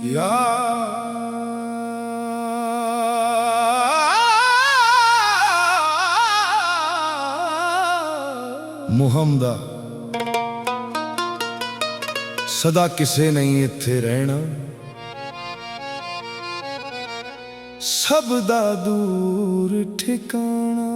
या ਮੁਹੰਮਦਾ ਸਦਾ ਕਿਸੇ ਨਹੀਂ ਇੱਥੇ ਰਹਿਣਾ, ਸਭ ਦਾ ਦੂਰ ਠਿਕਾਣਾ।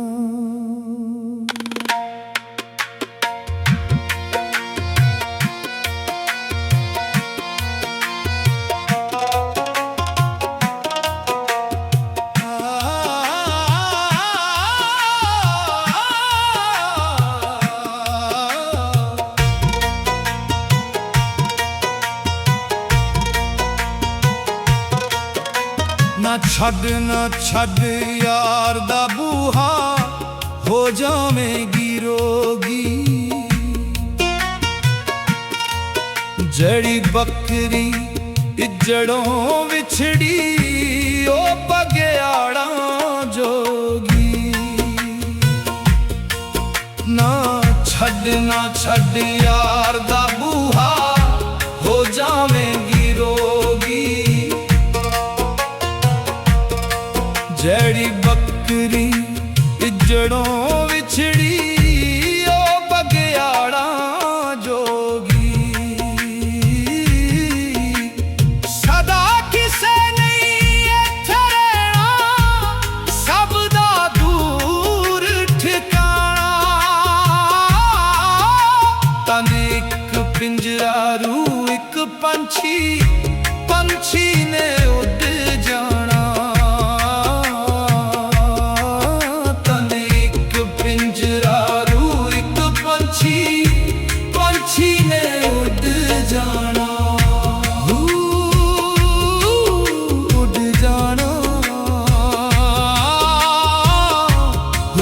ना छड़ यार दा बूहा, हो जावेगी रोगी। जड़ी बकरी इजड़ों विछड़ी, ओ बगयाड़ा जोगी। ना छड़ यार दा बूहा, हो जावेगी रोगी। जड़ी बकरी इजड़ों विछड़ी, ओ बगयाड़ा जोगी। सदा किसे नहीं इत्थे रहना, सब दा दूर ठिकाना। तन एक पिंजरा रू एक पंछी, पंछी ने उड़ जाना। पंछी ने उड़ जाना, उड़ जाना,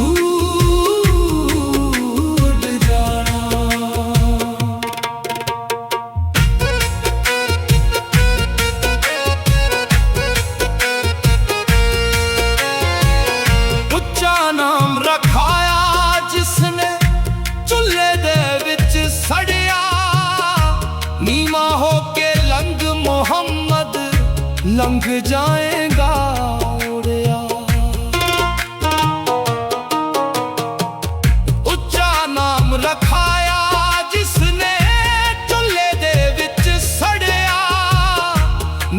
उड़ जाना। उच्चा नाम रखाया जिसने चुल्हे दे विच सड़िया, नीमा होके लंघ मोहम्मद, लंघ जाएगा उड़िया। उच्चा नाम रखाया जिसने चुल्हे दे विच सड़िया,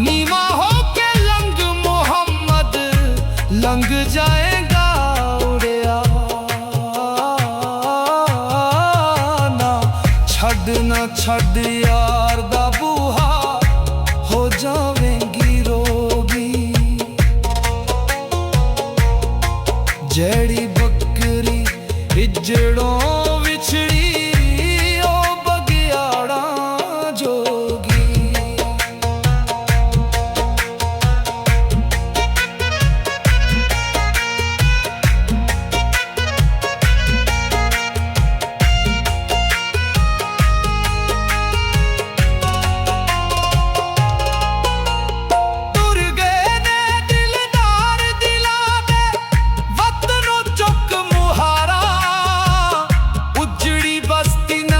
नीमा होके लंघ मोहम्मद, लंघ जाएगा उड़िया। ना छड़ यार दा बूहा, हो जावेगी रोगी। जड़ी बकरी इजड़ों विछड़ी, ओ बगयाड़ा जोगी।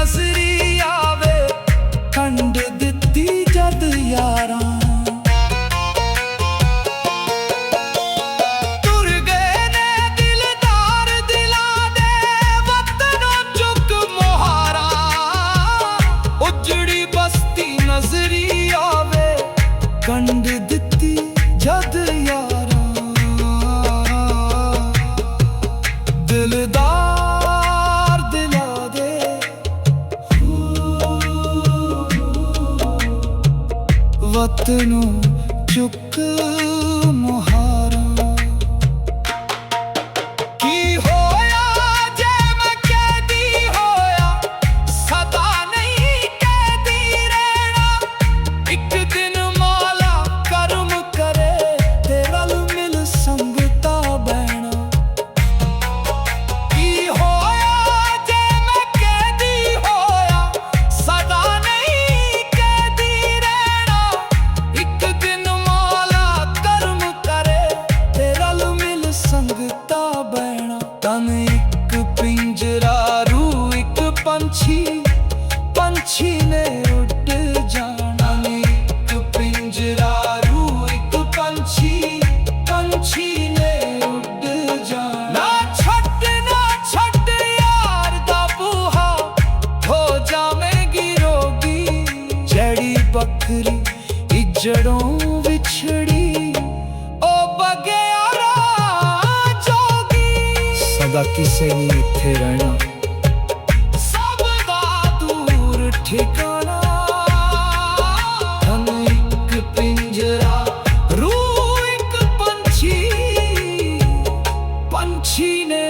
कंड दिती जद यारा, दिलदार दिला दे, वतनों चुक मुहारा। की होया जे मैं कैदी होया, सदा नहीं कैदी रहना। एक दिन माला कर्म करे, ते रल मिल संगता बहना। की होया जे मैं कैदी होया, सदा नहीं कैदी रहना। एक दिन माला कर्म करे, ते रल मिल संगता बहना। तन एक पिंजरा रू एक पंछी, पंछी ने उड़ जाना। एक पिंजरा ਵੱਖਰੀ ਇੱਜੜੋਂ ਵਿਛੜੀ ਉਹ ਬਗਿਆੜਾ ਜੋਗੀ ਸਦਾ ਕਿਸੇ ਨਹੀਂ ਇੱਥੇ ਰਹਿਣਾ ਸਭ ਦਾ ਦੂਰ ਠਿਕਾਣਾ ਧਨ ਇੱਕ ਪਿੰਜਰਾ ਰੂਹ ਇੱਕ ਪੰਛੀ ਪੰਛੀ ਨੇ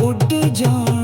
ਉੱਡ ਜਾਣਾ